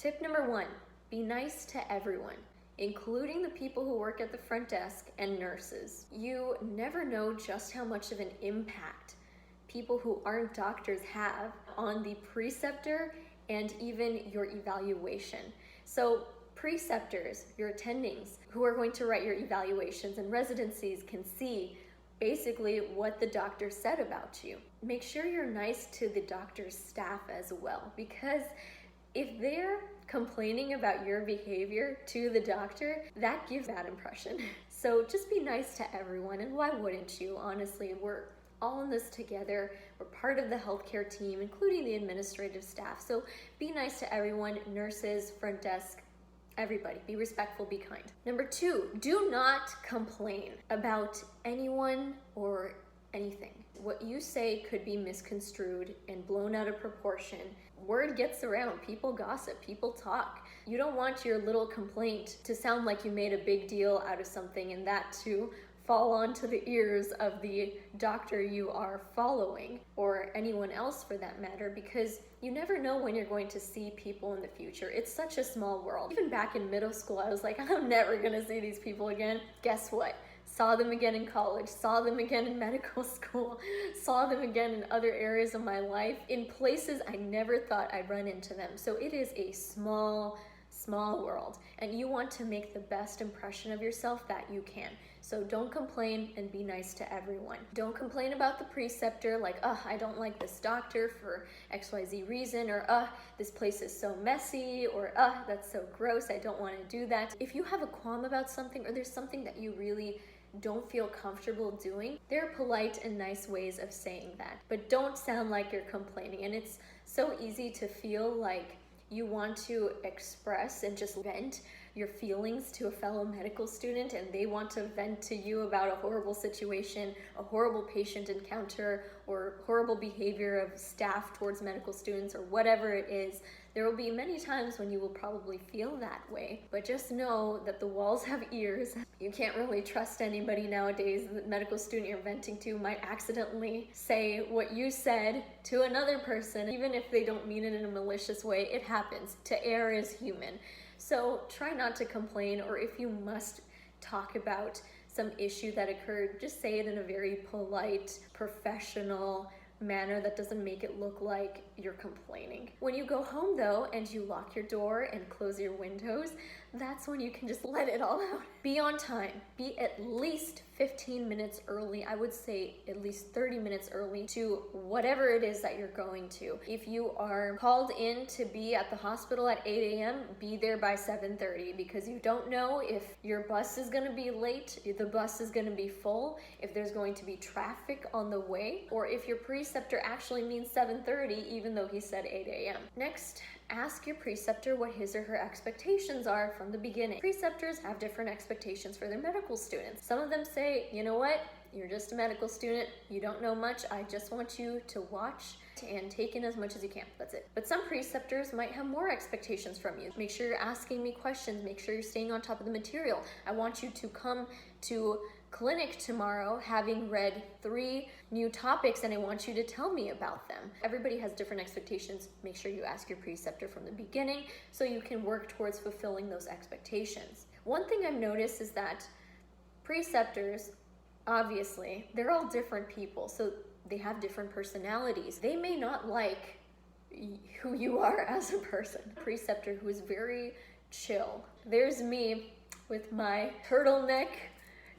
Tip number 1, be nice to everyone, including the people who work at the front desk and nurses. You never know just how much of an impact people who aren't doctors have on the preceptor and even your evaluation. So preceptors, your attendings, who are going to write your evaluations and residencies can see basically what the doctor said about you. Make sure you're nice to the doctor's staff as well, because if they're complaining about your behavior to the doctor, that gives a bad impression. So just be nice to everyone, and why wouldn't you? Honestly, we're all in this together. We're part of the healthcare team, including the administrative staff. So be nice to everyone, nurses, front desk, everybody. Be respectful, be kind. Number 2, do not complain about anyone or anything. What you say could be misconstrued and blown out of proportion. Word gets around, people gossip, people talk. You don't want your little complaint to sound like you made a big deal out of something and that to fall onto the ears of the doctor you are following, or anyone else for that matter, because you never know when you're going to see people in the future. It's such a small world. Even back in middle school, I was like, I'm never gonna see these people again. Guess what? Saw them again in college, saw them again in medical school, saw them again in other areas of my life, in places I never thought I'd run into them. So it is a small world, and you want to make the best impression of yourself that you can. So don't complain and be nice to everyone. Don't complain about the preceptor like, I don't like this doctor for XYZ reason, or this place is so messy, or that's so gross, I don't want to do that. If you have a qualm about something, or there's something that you really don't feel comfortable doing, there are polite and nice ways of saying that, but don't sound like you're complaining. And it's so easy to feel like you want to express and just vent your feelings to a fellow medical student, and they want to vent to you about a horrible situation, a horrible patient encounter, or horrible behavior of staff towards medical students, or whatever it is. There will be many times when you will probably feel that way, but just know that the walls have ears. You can't really trust anybody nowadays. The medical student you're venting to might accidentally say what you said to another person, even if they don't mean it in a malicious way. It happens. To err is human. So try not to complain, or if you must talk about some issue that occurred, just say it in a very polite, professional manner that doesn't make it look like you're complaining. When you go home though, and you lock your door and close your windows, that's when you can just let it all out. Be on time. Be at least 15 minutes early. I would say at least 30 minutes early to whatever it is that you're going to. If you are called in to be at the hospital at 8 a.m., be there by 7:30, because you don't know if your bus is going to be late, if the bus is going to be full, if there's going to be traffic on the way, or if your preceptor actually means 7:30 even though he said 8 a.m. Next, ask your preceptor what his or her expectations are from the beginning. Preceptors have different expectations for their medical students. Some of them say, you know what, you're just a medical student, you don't know much, I just want you to watch and take in as much as you can. That's it. But some preceptors might have more expectations from you. Make sure you're asking me questions, make sure you're staying on top of the material. I want you to come to clinic tomorrow having read 3 new topics, and I want you to tell me about them. Everybody has different expectations. Make sure you ask your preceptor from the beginning so you can work towards fulfilling those expectations. One thing I've noticed is that preceptors, obviously, they're all different people, so they have different personalities. They may not like who you are as a person. A preceptor who is very chill. There's me with my turtleneck,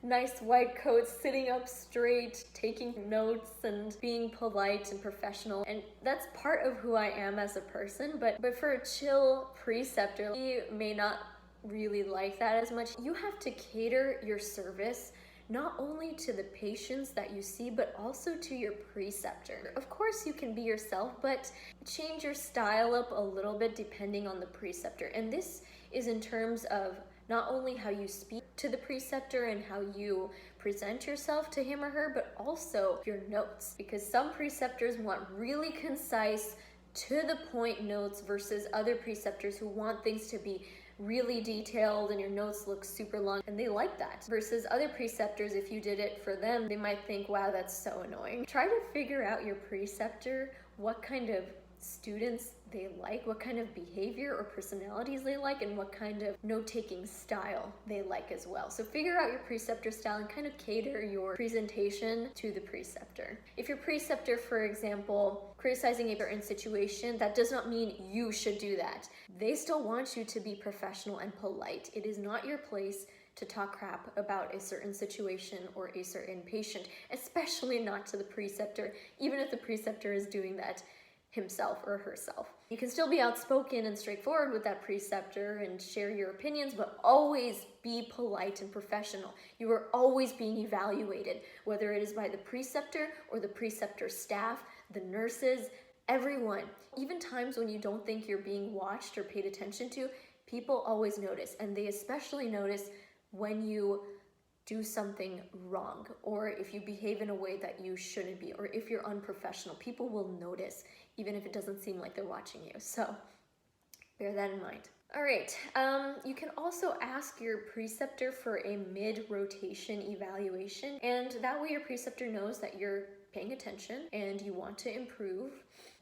nice white coat, sitting up straight, taking notes and being polite and professional. And that's part of who I am as a person, but for a chill preceptor, he may not really like that as much. You have to cater your service not only to the patients that you see, but also to your preceptor. Of course, you can be yourself, but change your style up a little bit depending on the preceptor. And this is in terms of not only how you speak to the preceptor and how you present yourself to him or her, but also your notes. Because some preceptors want really concise, to the point notes versus other preceptors who want things to be really detailed and your notes look super long, and they like that. Versus other preceptors, if you did it for them, they might think, wow, that's so annoying. Try to figure out your preceptor, what kind of students they like, what kind of behavior or personalities they like, and what kind of note-taking style they like as well. So figure out your preceptor style and kind of cater your presentation to the preceptor. If your preceptor, for example, criticizing a certain situation, that does not mean you should do that. They still want you to be professional and polite. It is not your place to talk crap about a certain situation or a certain patient, especially not to the preceptor, even if the preceptor is doing that himself or herself. You can still be outspoken and straightforward with that preceptor and share your opinions, but always be polite and professional. You are always being evaluated, whether it is by the preceptor or the preceptor staff, the nurses, everyone. Even times when you don't think you're being watched or paid attention to, people always notice, and they especially notice when you do something wrong, or if you behave in a way that you shouldn't be, or if you're unprofessional. People will notice, even if it doesn't seem like they're watching you. So bear that in mind. All right, you can also ask your preceptor for a mid-rotation evaluation, and that way your preceptor knows that you're paying attention and you want to improve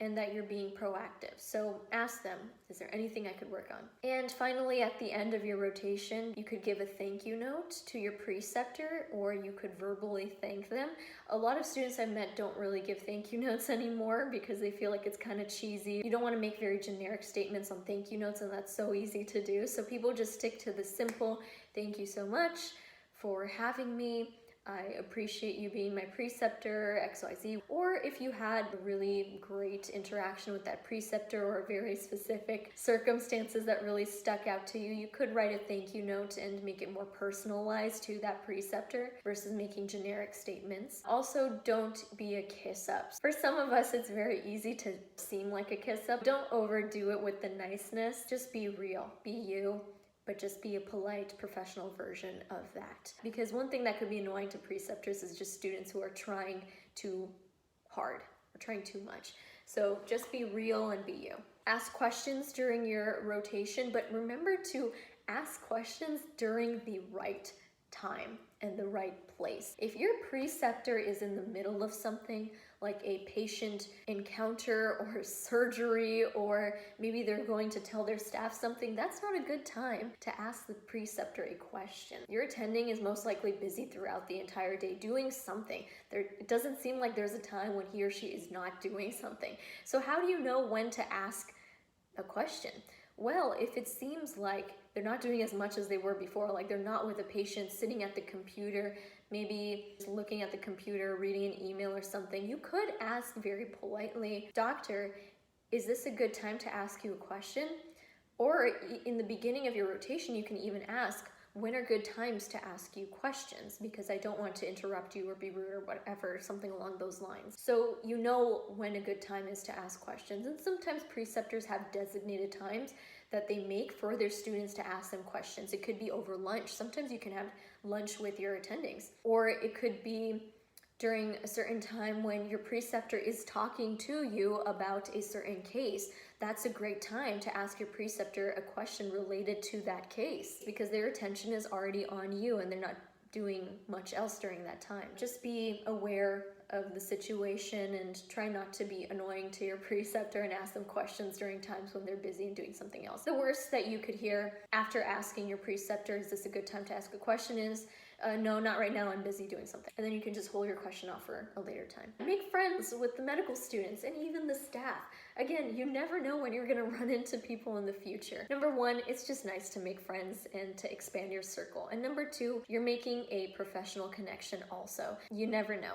and that you're being proactive. So ask them, is there anything I could work on? And finally, at the end of your rotation, you could give a thank you note to your preceptor, or you could verbally thank them. A lot of students I've met don't really give thank you notes anymore because they feel like it's kind of cheesy. You don't want to make very generic statements on thank you notes, and that's so easy to do. So people just stick to the simple, thank you so much for having me. I appreciate you being my preceptor, XYZ. Or if you had a really great interaction with that preceptor or very specific circumstances that really stuck out to you, you could write a thank you note and make it more personalized to that preceptor versus making generic statements. Also, don't be a kiss-up. For some of us, it's very easy to seem like a kiss-up. Don't overdo it with the niceness. Just be real. Be you. But just be a polite, professional version of that. Because one thing that could be annoying to preceptors is just students who are trying too hard or trying too much. So just be real and be you. Ask questions during your rotation, but remember to ask questions during the right time and the right place. If your preceptor is in the middle of something, like a patient encounter or surgery, or maybe they're going to tell their staff something, that's not a good time to ask the preceptor a question. Your attending is most likely busy throughout the entire day doing something. It doesn't seem like there's a time when he or she is not doing something. So how do you know when to ask a question? Well, if it seems like they're not doing as much as they were before, like they're not with a patient sitting at the computer, maybe looking at the computer, reading an email or something, you could ask very politely, "Doctor, is this a good time to ask you a question?" Or in the beginning of your rotation, you can even ask, "When are good times to ask you questions? Because I don't want to interrupt you or be rude or whatever," something along those lines. So you know when a good time is to ask questions. And sometimes preceptors have designated times that they make for their students to ask them questions. It could be over lunch. Sometimes you can have lunch with your attendings. Or it could be during a certain time when your preceptor is talking to you about a certain case. That's a great time to ask your preceptor a question related to that case because their attention is already on you and they're not doing much else during that time. Just be aware of the situation and try not to be annoying to your preceptor and ask them questions during times when they're busy and doing something else. The worst that you could hear after asking your preceptor, "Is this a good time to ask a question?" is, "No, not right now, I'm busy doing something." And then you can just hold your question off for a later time. Make friends with the medical students and even the staff. Again, you never know when you're gonna run into people in the future. Number one, it's just nice to make friends and to expand your circle. And number two, you're making a professional connection also. You never know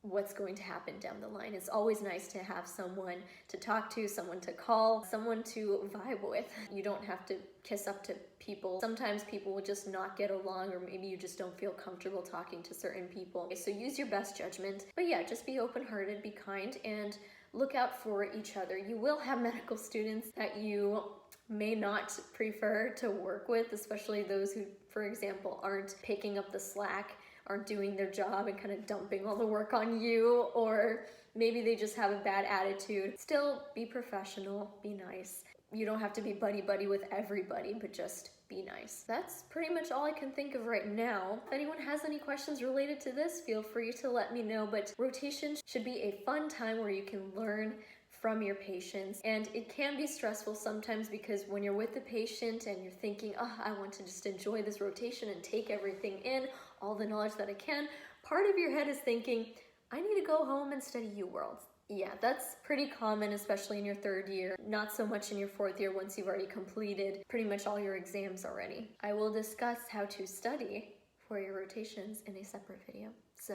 what's going to happen down the line. It's always nice to have someone to talk to, someone to call, someone to vibe with. You don't have to kiss up to people. Sometimes people will just not get along, or maybe you just don't feel comfortable talking to certain people. So use your best judgment. But yeah, just be open-hearted, be kind, and look out for each other. You will have medical students that you may not prefer to work with, especially those who, for example, aren't picking up the slack, aren't doing their job and kind of dumping all the work on you, or maybe they just have a bad attitude. Still, be professional, be nice. You don't have to be buddy-buddy with everybody, but just be nice. That's pretty much all I can think of right now. If anyone has any questions related to this, feel free to let me know, but rotation should be a fun time where you can learn from your patients. And it can be stressful sometimes because when you're with the patient and you're thinking, oh, I want to just enjoy this rotation and take everything in, all the knowledge that I can, part of your head is thinking, I need to go home and study UWorld. Yeah, that's pretty common, especially in your third year. Not so much in your fourth year once you've already completed pretty much all your exams already. I will discuss how to study for your rotations in a separate video, so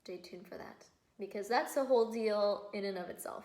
stay tuned for that, because that's a whole deal in and of itself.